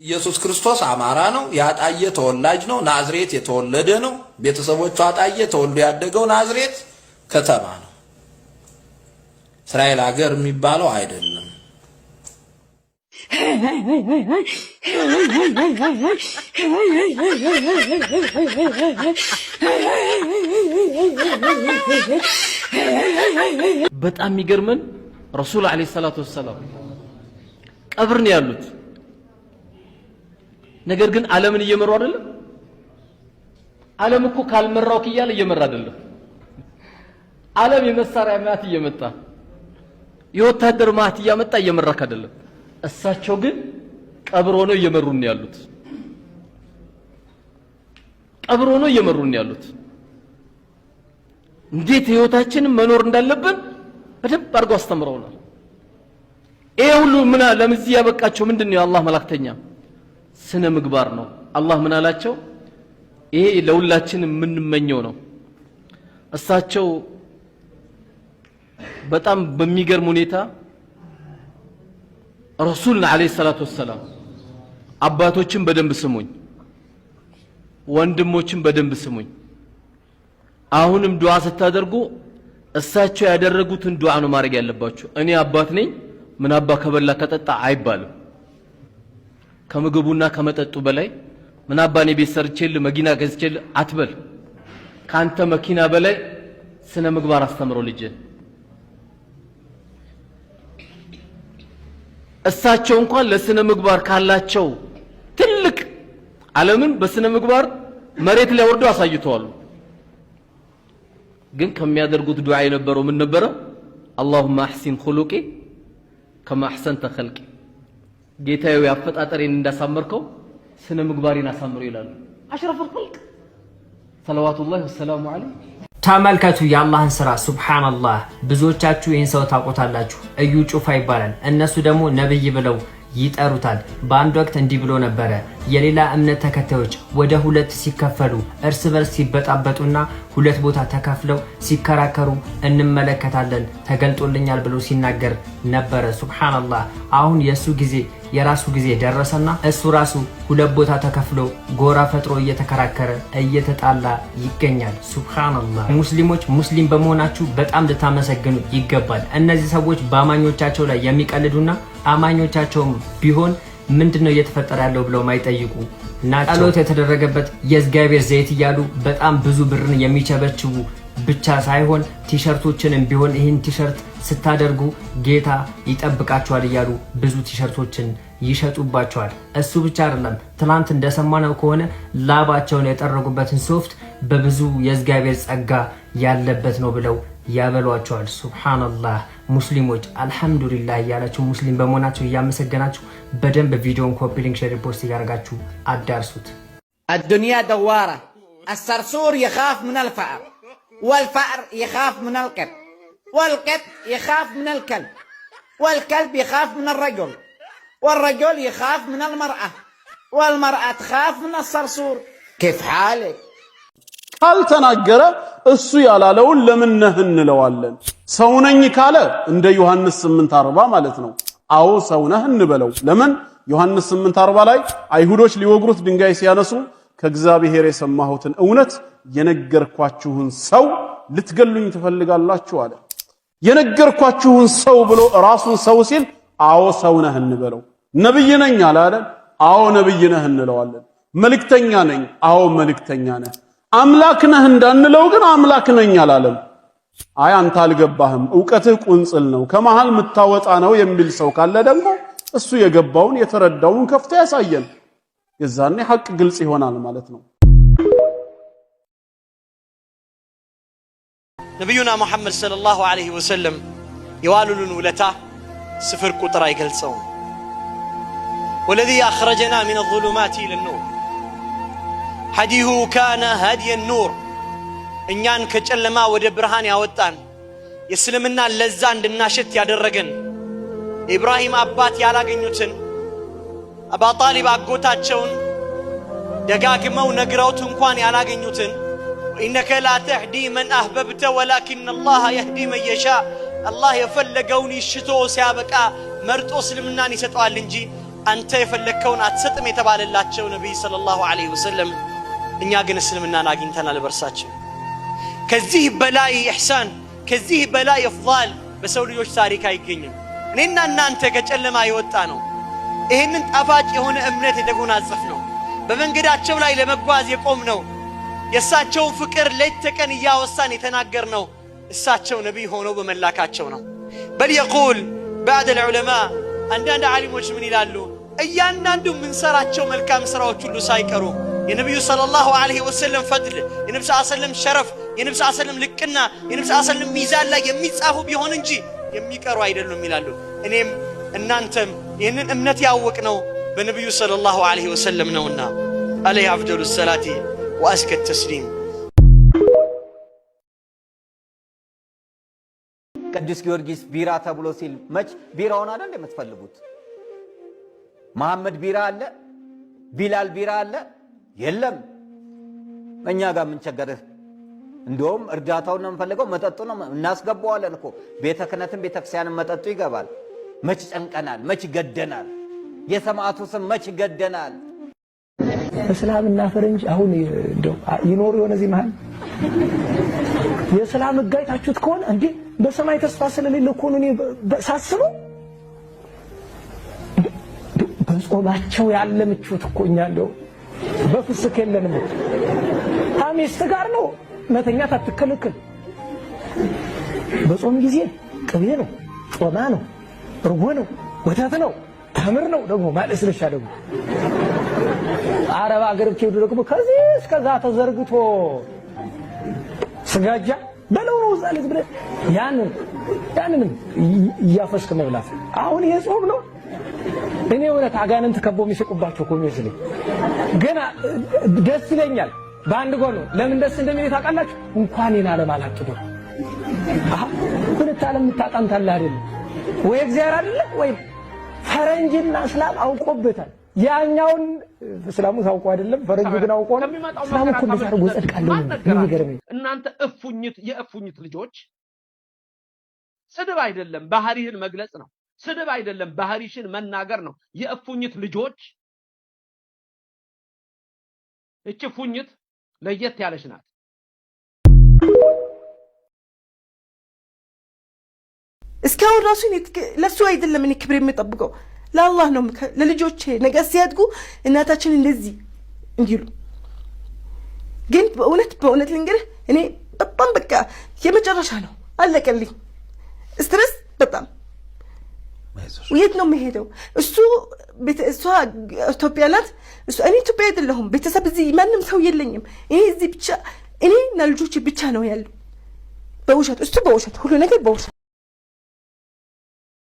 ኢየሱስ ክርስቶስ አማራ ነው። ያጣየ ተወላጅ ነው። ናዝሬት የተወለደ ነው። ቤተሰቦቹ አጣየ ተወልዶ ያደገው ናዝሬት ከተማ ነው። እስራኤል ሀገር የሚባለው አይደለም። በጣም የሚገርመን ረሱል አለይሂ ሰላቱ ወሰለም ቀብር ነው ያሉት። ነገር ግን ዓለምን እየመሩ አይደለም። ዓለም እኮ ካልመራው ከያለ እየመራ አይደለም። ዓለም የመሳሪያ ማት እየመጣ የወታደር ማት እያመጣ እየመራክ አይደለም። እሳቸው ግን ቀብር ሆነው እየመሩን ያሉት። ቀብር ሆነው እየመሩን ያሉት። እንዴት ህይወታችንን መኖር እንዳለብን በደንብ አድርገው አስተምረውናል። ይሄ ሁሉ ምን ለምዚህ ያበቃቸው ምንድነው? የአላህ መላእክተኛ ስነ ምግባር ነው። አላህ ምን አላቸው? ይሄ ለሁላችን የምንመኘው ነው። እሳቸው በጣም በሚገርም ሁኔታ ረሱልን አለይሂ ሰላቱ ወሰለም አባቶችን በደንብ ስሙኝ፣ ወንድሞችን በደንብ ስሙኝ። አሁንም ዱዓ ስታደርጉ እሳቸው ያደረጉትን ዱዓ ነው ማድረግ ያለባችሁ። እኔ አባት ነኝ ምን አባ ከበላ ከጠጣ አይባልም። ከምግቡና ከመጠጡ በላይ ምን አባኔ ቤት ሰርቼል መኪና ገዝቼል አትበል። ካንተ መኪና በላይ ስነ ምግባር አስተምረው ልጅ። እሳቸው እንኳን ለስነ ምግባር ካላቸው ትልቅ ዓለምን በስነ ምግባር መሬት ላይ ወርዶ አሳይተዋል። ግን ከሚያደርጉት ዱዓ የነበረው ምን ነበረ? اللهم احسن خلقي كما احسنت خلقي። ጌታዬ ያፈጣጠሬን እንዳሳመርከው ስነ ምግባሬን አሳምረው ይላሉ። አሽረፍ الخلق ሰለዋቱላሂ ወሰላሙ ዐለይሂ። ተመልከቱ የአላህን ስራ ሱብሃንአላህ። ብዙዎቻችሁ ይህን ሰው ታውቁታላችሁ። እዩ ጩፋ ይባላል። እነሱ ደግሞ ነብይ ብለው ይጠሩታል። በአንድ ወቅት እንዲህ ብሎ ነበረ፣ የሌላ እምነት ተከታዮች ወደ ሁለት ሲከፈሉ እርስ በርስ ሲበጣበጡና ሁለት ቦታ ተከፍለው ሲከራከሩ እንመለከታለን ተገልጦልኛል ብሎ ሲናገር ነበረ። ሱብሃንአላህ። አሁን የሱ ጊዜ የራሱ ጊዜ ደረሰና እሱ ራሱ ሁለት ቦታ ተከፍሎ ጎራ ፈጥሮ እየተከራከረ እየተጣላ ይገኛል። ሱብሃንአላህ። ሙስሊሞች ሙስሊም በመሆናችሁ በጣም ልታመሰግኑ ይገባል። እነዚህ ሰዎች በአማኞቻቸው ላይ የሚቀልዱና አማኞቻቸውም ቢሆን ምንድነው እየተፈጠረ ያለው ብለው ማይጠይቁ ናቸው። ጸሎት የተደረገበት የእግዚአብሔር ዘይት እያሉ በጣም ብዙ ብርን የሚቸበችቡ ብቻ ሳይሆን ቲሸርቶችንም ቢሆን ይህን ቲሸርት ስታደርጉ ጌታ ይጠብቃቸዋል እያሉ ብዙ ቲሸርቶችን ይሸጡባቸዋል። እሱ ብቻ አይደለም፣ ትናንት እንደሰማነው ከሆነ ላባቸውን የጠረጉበትን ሶፍት በብዙ የእግዚአብሔር ጸጋ ያለበት ነው ብለው ያበሏቸዋል። ሱብሃንአላህ። ሙስሊሞች አልহামዱሊላህ ያላችሁ ሙስሊም በመሆናችሁ እያመሰገናችሁ በደንብ ቪዲዮን ኮፒ ሊንክ ሼር ፖስት ያደርጋችሁ አዳርሱት። الدنيا دوارة. الصرصور يخاف من الفأر، والفأر يخاف من القط، والقط يخاف من الكلب، والكلب يخاف من الرجل، والرجل يخاف من المرأة، والمرأة تخاف من الصرصور. كيف حالك؟ ካልተናገረ እሱ ያላለውን ለምን ነህ እንለዋለን? ሰው ነኝ ካለ እንደ ዮሐንስ 8:40 ማለት ነው። አዎ ሰው ነህ እንበለው። ለምን ዮሐንስ 8:40 ላይ አይሁዶች ሊወግሩት ድንጋይ ሲያነሱ ከእግዚአብሔር የሰማሁትን እውነት የነገርኳችሁን ሰው ልትገሉኝ ትፈልጋላችሁ አለ። የነገርኳችሁን ሰው ብሎ ራሱን ሰው ሲል አዎ ሰው ነህ እንበለው። ነብይ ነኝ አለ አይደል? አዎ ነብይ ነህ እንለዋለን። መልእክተኛ ነኝ፣ አዎ መልእክተኛ ነህ። አምላክ ነህ እንዳንለው ግን አምላክ ነኝ አላለም። አይ አንተ አልገባህም፣ ዕውቀትህ ቁንጽል ነው፣ ከመሃል ምታወጣ ነው የሚል ሰው ካለ ደግሞ እሱ የገባውን የተረዳውን ከፍቶ ያሳየን። የዛኔ ሐቅ ግልጽ ይሆናል ማለት ነው። ነብዩና ሙሐመድ ሰለላሁ ዐለይሂ ወሰለም የዋሉልን ውለታ ስፍር ቁጥር አይገልጸውም። ወለዚ አኽረጀና ሚነ ዙሉማቲ ኢለኑር ሐዲሁ ካነ ሀዲየ ኑር። እኛን ከጨለማ ወደ ብርሃን ያወጣን የእስልምና ለዛ እንድናሸት ያደረገን ኢብራሂም አባት ያላገኙትን አባ ጣሊብ አጎታቸውን ደጋግመው ነግረውት እንኳን ያላገኙትን ኢነከ ላ ተህዲ መን አህበብተ ወላኪን አላህ የህዲ መን የሻ። አላህ የፈለገውን ይሽቶ ሲያበቃ መርጦ እስልምናን ይሰጠዋል እንጂ አንተ የፈለከውን አትሰጥም የተባለላቸው ነብይ ሰለላሁ ዐለይሂ ወሰለም እኛ ግን እስልምናን አግኝተናል በርሳችን። ከዚህ በላይ ኢህሳን ከዚህ በላይ ኢፍዳል በሰው ልጆች ታሪክ አይገኝም። እኔና እናንተ ከጨለማ የወጣ ነው ይሄንን ጣፋጭ የሆነ እምነት የተጎናጸፍ ነው በመንገዳቸው ላይ ለመጓዝ የቆም ነው የእሳቸው ፍቅር ሌት ተቀን ያወሳን የተናገር ነው እሳቸው ነብይ ሆነው በመላካቸው ነው። በል يقول بعد العلماء አንዳንድ ዓሊሞች ምን ይላሉ እያንዳንዱ ምን ሰራቸው መልካም ስራዎች ሁሉ ሳይቀሩ የነብዩ ሰለላሁ ዐለይሂ ወሰለም ፈድል የነብዩ ሰለላሁ ዐለይሂ ወሰለም ሸረፍ የነብዩ ሰለላሁ ዐለይሂ ወሰለም ልቅና የነብዩ ሰለላሁ ዐለይሂ ወሰለም ሚዛን ላይ የሚጻፉ ቢሆን እንጂ የሚቀሩ አይደሉም ይላሉ። እኔም እናንተም ይህንን እምነት ያወቅነው በነብዩ ሰለላሁ ዐለይሂ ወሰለም ነውና አለይሂ አፍደሉ ሰላቲ ወአስከ ተስሊም። ቅዱስ ጊዮርጊስ ቢራ ተብሎ ሲል መች ቢራውን አይደል የምትፈልጉት? መሐመድ ቢራ አለ፣ ቢላል ቢራ አለ የለም። እኛ ጋር ምን ቸገረህ? እንደውም እርዳታውን ነው የምፈልገው፣ መጠጡ ነው እናስገባዋለን እኮ ቤተ ክህነትን ቤተ ክርስቲያንን መጠጡ ይገባል። መች ጨንቀናል? መች ገደናል? የሰማዕቱ ስም መች ገደናል? እስላምና ፈረንጅ አሁን እንደው ይኖር የሆነ እዚህ መሃል የእስላም ጋይታችሁት ከሆነ እንዴ በሰማይ ተስፋ ስለሌለ እኮ ነው። እኔ ሳስበው በጾማቸው ያለ ምቾት እኮ እኛ እንደው በፍስክ የለንም። ታሚስት ጋር ነው መተኛት አትከለከል። በጾም ጊዜ ቅቤ ነው፣ ጾማ ነው፣ እርጎ ነው፣ ወተት ነው፣ ተምር ነው፣ ደግሞ ማለስለሻ ደግሞ አረብ አገር ብትሄዱ ደግሞ ከዚህ እስከዛ ተዘርግቶ ስጋጃ በለው ነው ዛለ ዝብለ ያንን እያፈስክ መብላት። አሁን ይሄ ጾም ነው። እኔ ወለት አጋንንት ከቦ የሚስቁባቸው እኮ ነው። ገና ደስ ይለኛል በአንድ ጎን ነው። ለምን ደስ እንደሚል ታውቃላችሁ? እንኳን ይናለ ማላጥቶ ሁለት ዓለም ታጣንታለ አይደል ወይ? እግዚአብሔር አይደለ ወይ? ፈረንጅና እስላም አውቆበታል። ያኛውን እስላሙ ታውቆ አይደለም ፈረንጁ ግን አውቆ ነው። እስላሙ እኮ እንደዛርጎ ጸድቃለሁ ነው ይገርመኝ። እናንተ የእፉኝት ልጆች ስድብ አይደለም ባህሪህን መግለጽ ነው። ስድብ አይደለም ባህሪሽን መናገር ነው። የእፉኝት ልጆች እቺ ፉኝት ለየት ያለች ናት። እስካሁን ራሱ ለሱ አይደለም እኔ ክብር የምጠብቀው ለአላህ ነው። ለልጆቼ ነገ ሲያድጉ እናታችን እንደዚህ እንዲሉ ግን በእውነት ልንገርህ እኔ በጣም በቃ የመጨረሻ ነው አለቀልኝ። ስትረስ በጣም የት ነው የምሄደው? እሷ ኢትዮጵያ ናት፣ እኔ ኢትዮጵያ አይደለሁም። ቤተሰብ እዚህ ማንም ሰው የለኝም። እኔ እዚህ ብቻ እኔና ልጆቼ ብቻ ነው ያለው። በውሸት እሱ በውሸት ሁሉ ነገር በውሸት